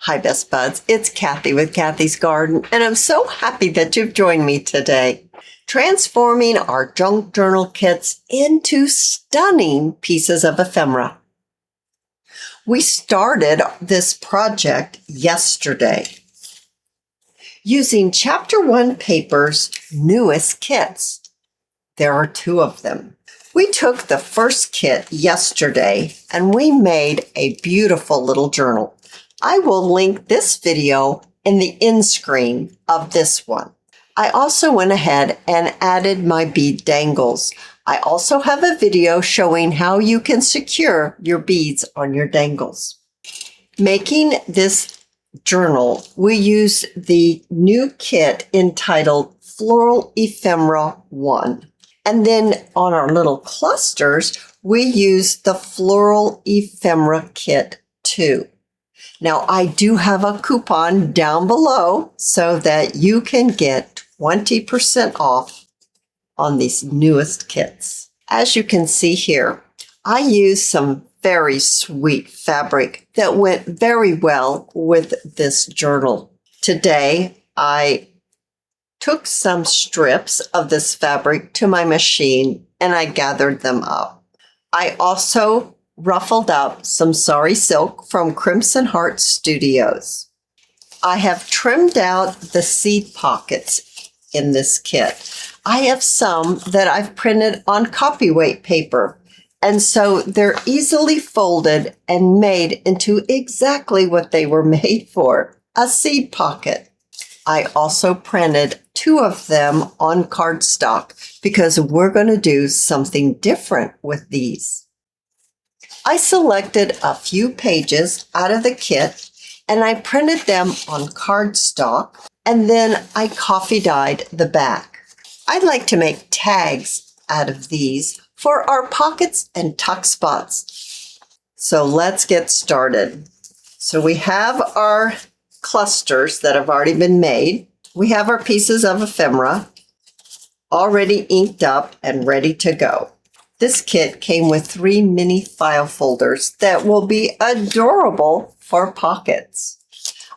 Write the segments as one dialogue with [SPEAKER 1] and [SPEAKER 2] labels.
[SPEAKER 1] Hi, Best Buds. It's Cathy with Cathy's Garden, and I'm so happy that you've joined me today. Transforming our junk journal kits into stunning pieces of ephemera. We started this project yesterday using Chapter 1 Paper's newest kits. There are 2 of them. We took the first kit yesterday and we made a beautiful little journal. I will link this video in the end screen of this one. I also went ahead and added my bead dangles. I also have a video showing how you can secure your beads on your dangles. Making this journal, we use the new kit entitled Floral Ephemera 1. And then on our little clusters, we use the Floral Ephemera Kit 2. Now, I do have a coupon down below so that you can get 20% off on these newest kits. As you can see here, I used some very sweet fabric that went very well with this journal. Today, I took some strips of this fabric to my machine and I gathered them up. I also ruffled up some sari silk from Crimson Heart Studios. I have trimmed out the seed pockets in this kit. I have some that I've printed on copyweight paper, and so they're easily folded and made into exactly what they were made for, a seed pocket. I also printed 2 of them on cardstock because we're going to do something different with these. I selected a few pages out of the kit and I printed them on cardstock, and then I coffee dyed the back. I'd like to make tags out of these for our pockets and tuck spots. So let's get started. So we have our clusters that have already been made. We have our pieces of ephemera already inked up and ready to go. This kit came with 3 mini file folders that will be adorable for pockets.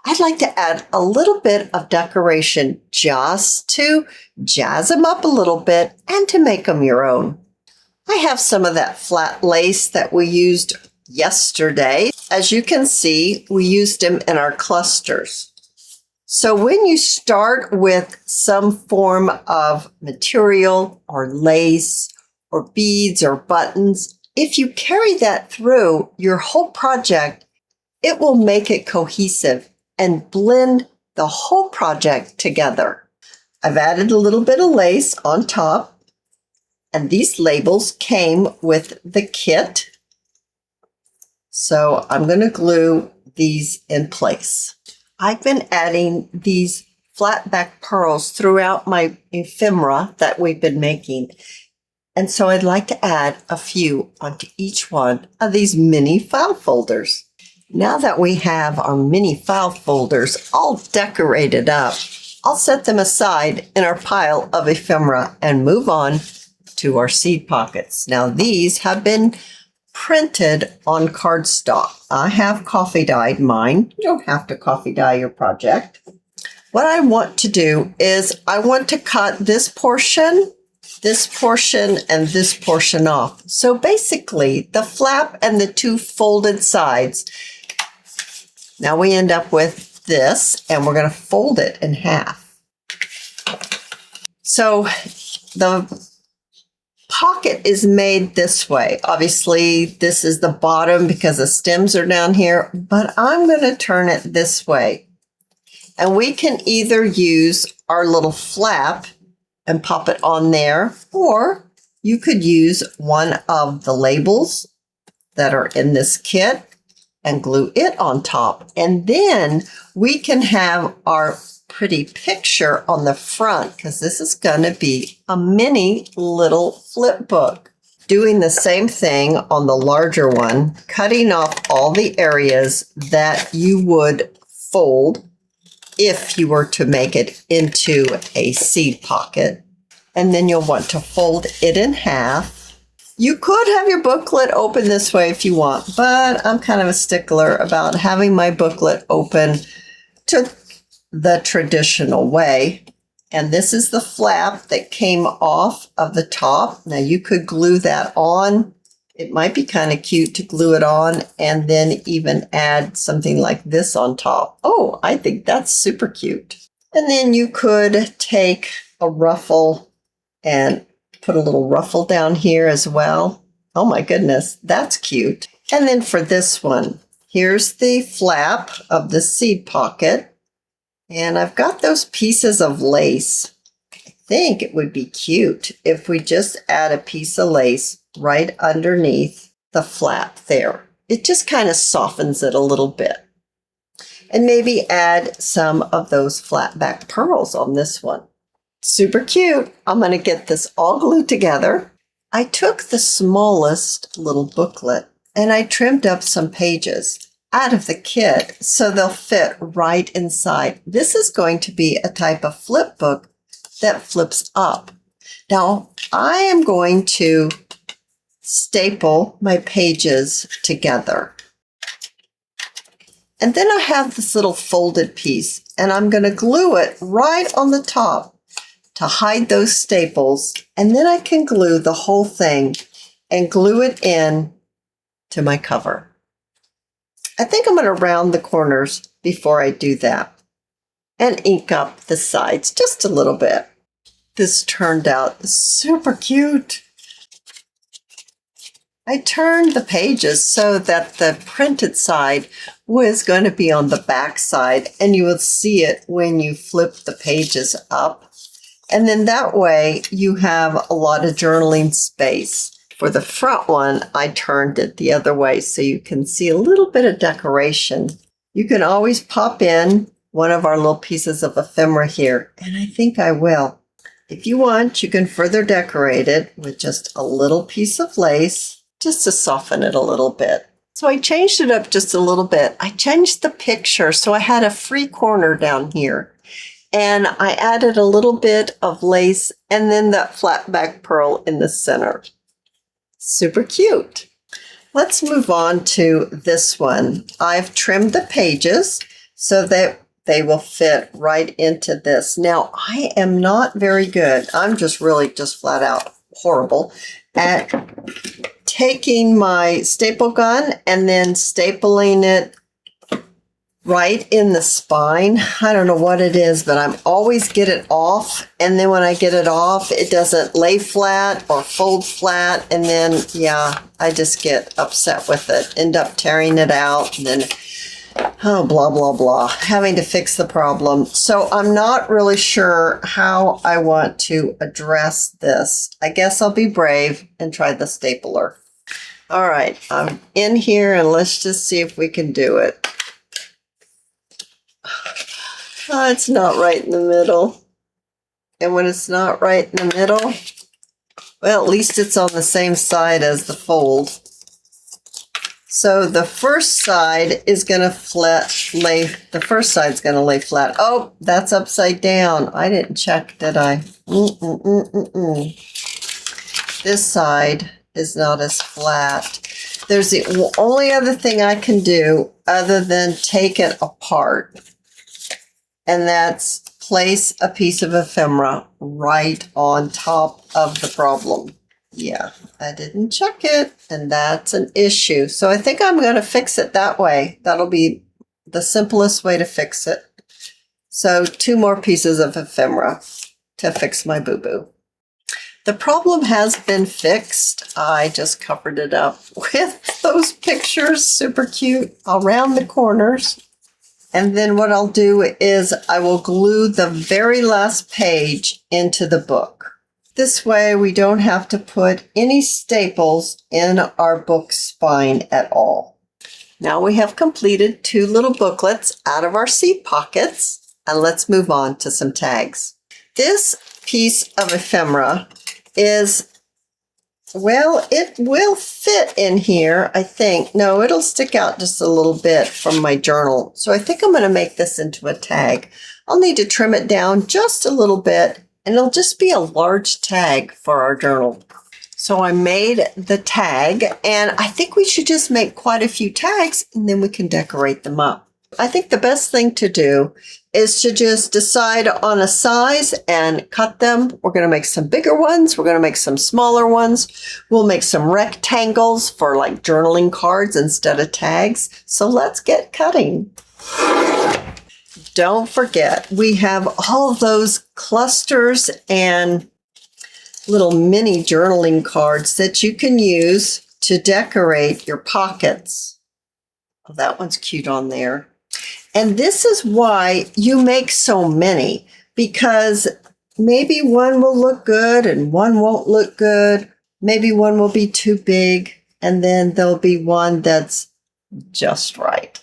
[SPEAKER 1] I'd like to add a little bit of decoration just to jazz them up a little bit and to make them your own. I have some of that flat lace that we used yesterday. As you can see, we used them in our clusters. So when you start with some form of material or lace or beads or buttons, if you carry that through your whole project, it will make it cohesive and blend the whole project together. I've added a little bit of lace on top, and these labels came with the kit. So I'm going to glue these in place. I've been adding these flat back pearls throughout my ephemera that we've been making. And so I'd like to add a few onto each one of these mini file folders. Now that we have our mini file folders all decorated up, I'll set them aside in our pile of ephemera and move on to our seed pockets. Now these have been printed on cardstock. I have coffee dyed mine. You don't have to coffee dye your project. What I want to do is I want to cut this portion, and this portion off. So basically the flap and the 2 folded sides. Now we end up with this, and we're going to fold it in half. So the pocket is made this way. Obviously this is the bottom because the stems are down here, but I'm going to turn it this way. And we can either use our little flap and pop it on there, or you could use one of the labels that are in this kit and glue it on top. And then we can have our pretty picture on the front, because this is going to be a mini little flip book. Doing the same thing on the larger one, cutting off all the areas that you would fold if you were to make it into a seed pocket. And then you'll want to fold it in half, You could have your booklet open this way if you want, but I'm kind of a stickler about having my booklet open to the traditional way. And this is the flap that came off of the top. Now you could glue that on. It might be kind of cute to glue it on and then even add something like this on top. Oh, I think that's super cute. And then you could take a ruffle and put a little ruffle down here as well. Oh my goodness, that's cute. And then for this one, here's the flap of the seed pocket. And I've got those pieces of lace. I think it would be cute if we just add a piece of lace right underneath the flap there. It just kind of softens it a little bit. And maybe add some of those flat back pearls on this one. Super cute. I'm going to get this all glued together. I took the smallest little booklet and I trimmed up some pages out of the kit so they'll fit right inside. This is going to be a type of flip book that flips up. Now, I am going to staple my pages together. And then I have this little folded piece, and I'm going to glue it right on the top to hide those staples. And then I can glue the whole thing and glue it in to my cover. I think I'm going to round the corners before I do that and ink up the sides just a little bit. This turned out super cute. I turned the pages so that the printed side was going to be on the back side, and you will see it when you flip the pages up. And then that way you have a lot of journaling space. For the front one, I turned it the other way so you can see a little bit of decoration. You can always pop in one of our little pieces of ephemera here, and I think I will. If you want, you can further decorate it with just a little piece of lace, just to soften it a little bit. So I changed it up just a little bit. I changed the picture, so I had a free corner down here. And I added a little bit of lace and then that flat back pearl in the center. Super cute. Let's move on to this one. I've trimmed the pages so that they will fit right into this. Now, I am not very good. I'm just flat out horrible at taking my staple gun and then stapling it right in the spine. I don't know what it is, but I'm always get it off. And then when I get it off, it doesn't lay flat or fold flat. And then, yeah, I just get upset with it, end up tearing it out and then, oh, blah, blah, blah, having to fix the problem. So I'm not really sure how I want to address this. I guess I'll be brave and try the stapler. All right, I'm in here and let's just see if we can do it. Oh, it's not right in the middle. And when it's not right in the middle, well, at least it's on the same side as the fold. So the first side is going to lay flat. Oh, that's upside down. I didn't check, did I? This side is not as flat. There's the only other thing I can do other than take it apart. And that's place a piece of ephemera right on top of the problem. Yeah, I didn't check it, and that's an issue. So I think I'm going to fix it that way. That'll be the simplest way to fix it. So 2 more pieces of ephemera to fix my boo-boo. The problem has been fixed. I just covered it up with those pictures. Super cute. I'll round the corners. And then what I'll do is I will glue the very last page into the book. This way we don't have to put any staples in our book spine at all. Now we have completed 2 little booklets out of our seed pockets, and let's move on to some tags. This piece of ephemera is, well, it will fit in here, I think. No, it'll stick out just a little bit from my journal. So I think I'm going to make this into a tag. I'll need to trim it down just a little bit, and it'll just be a large tag for our journal. So I made the tag, and I think we should just make quite a few tags and then we can decorate them up. I think the best thing to do is to just decide on a size and cut them. We're going to make some bigger ones. We're going to make some smaller ones. We'll make some rectangles for like journaling cards instead of tags. So let's get cutting. Don't forget, we have all those clusters and little mini journaling cards that you can use to decorate your pockets. Oh, that one's cute on there. And this is why you make so many, because maybe one will look good and one won't look good. Maybe one will be too big, and then there'll be one that's just right.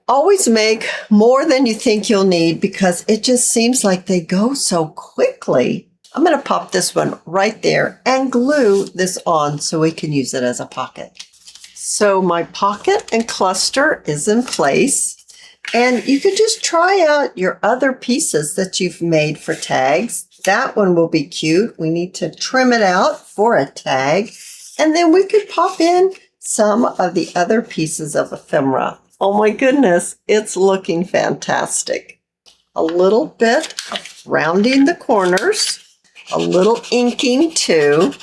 [SPEAKER 1] Always make more than you think you'll need because it just seems like they go so quickly. I'm going to pop this one right there and glue this on so we can use it as a pocket. So my pocket and cluster is in place. And you can just try out your other pieces that you've made for tags. That one will be cute. We need to trim it out for a tag. And then we could pop in some of the other pieces of ephemera. Oh my goodness, it's looking fantastic. A little bit of rounding the corners, a little inking too.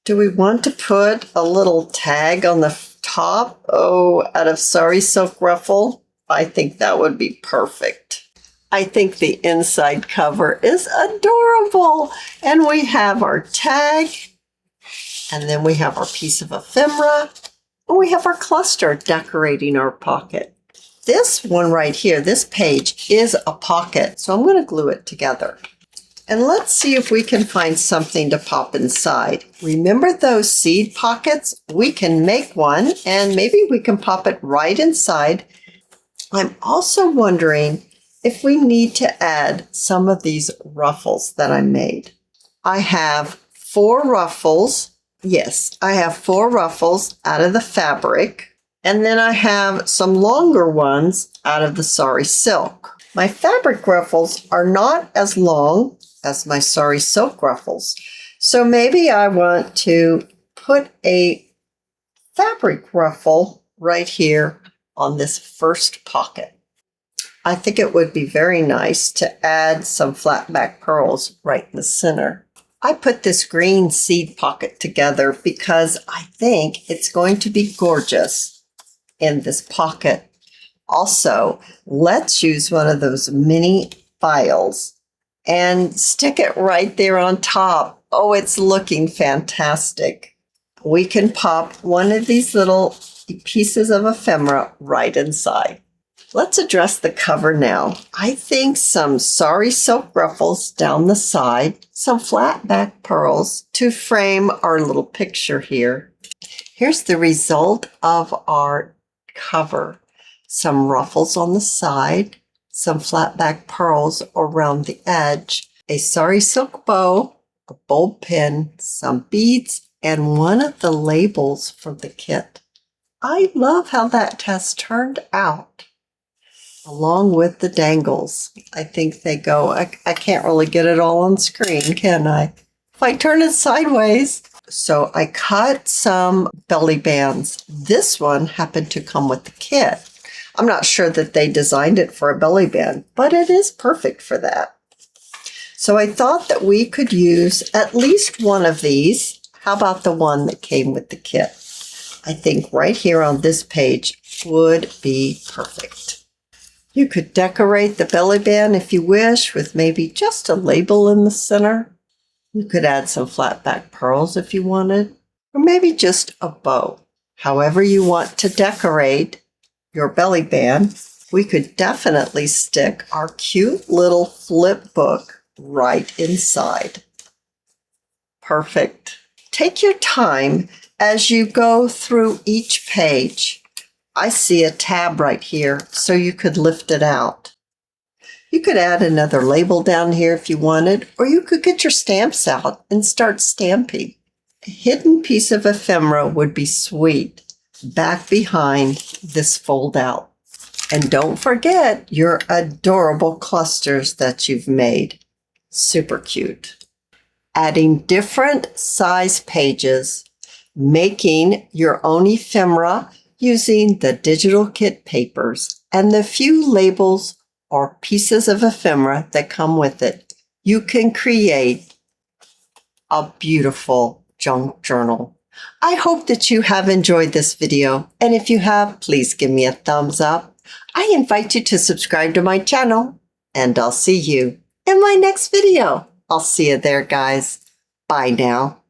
[SPEAKER 1] Do we want to put a little tag on the top? Oh, out of sari silk ruffle? I think that would be perfect. I think the inside cover is adorable. And we have our tag, and then we have our piece of ephemera, and we have our cluster decorating our pocket. This one right here, this page, is a pocket, so I'm going to glue it together. And let's see if we can find something to pop inside. Remember those seed pockets? We can make one, and maybe we can pop it right inside. I'm also wondering if we need to add some of these ruffles that I made. I have 4 ruffles. Yes, I have 4 ruffles out of the fabric. And then I have some longer ones out of the sari silk. My fabric ruffles are not as long as my sari silk ruffles. So maybe I want to put a fabric ruffle right here on this first pocket. I think it would be very nice to add some flat back pearls right in the center. I put this green seed pocket together because I think it's going to be gorgeous in this pocket. Also, let's use one of those mini files and stick it right there on top. Oh, it's looking fantastic. We can pop one of these little pieces of ephemera right inside. Let's address the cover now. I think some sari silk ruffles down the side, some flat back pearls to frame our little picture here. Here's the result of our cover. Some ruffles on the side, some flat back pearls around the edge, a sari silk bow, a bulb pin, some beads, and one of the labels from the kit. I love how that has turned out, along with the dangles. I think they go, I can't really get it all on screen, can I? If I turn it sideways. So I cut some belly bands. This one happened to come with the kit. I'm not sure that they designed it for a belly band, but it is perfect for that. So I thought that we could use at least one of these. How about the one that came with the kit? I think right here on this page would be perfect. You could decorate the belly band if you wish with maybe just a label in the center. You could add some flat back pearls if you wanted, or maybe just a bow. However you want to decorate your belly band, we could definitely stick our cute little flip book right inside. Perfect. Take your time as you go through each page. I see a tab right here, so you could lift it out. You could add another label down here if you wanted, or you could get your stamps out and start stamping. A hidden piece of ephemera would be sweet back behind this fold out. And don't forget your adorable clusters that you've made. Super cute. adding different size pages, making your own ephemera using the digital kit papers and the few labels or pieces of ephemera that come with it. You can create a beautiful junk journal. I hope that you have enjoyed this video, and if you have, please give me a thumbs up. I invite you to subscribe to my channel, and I'll see you in my next video. I'll see you there, guys. Bye now.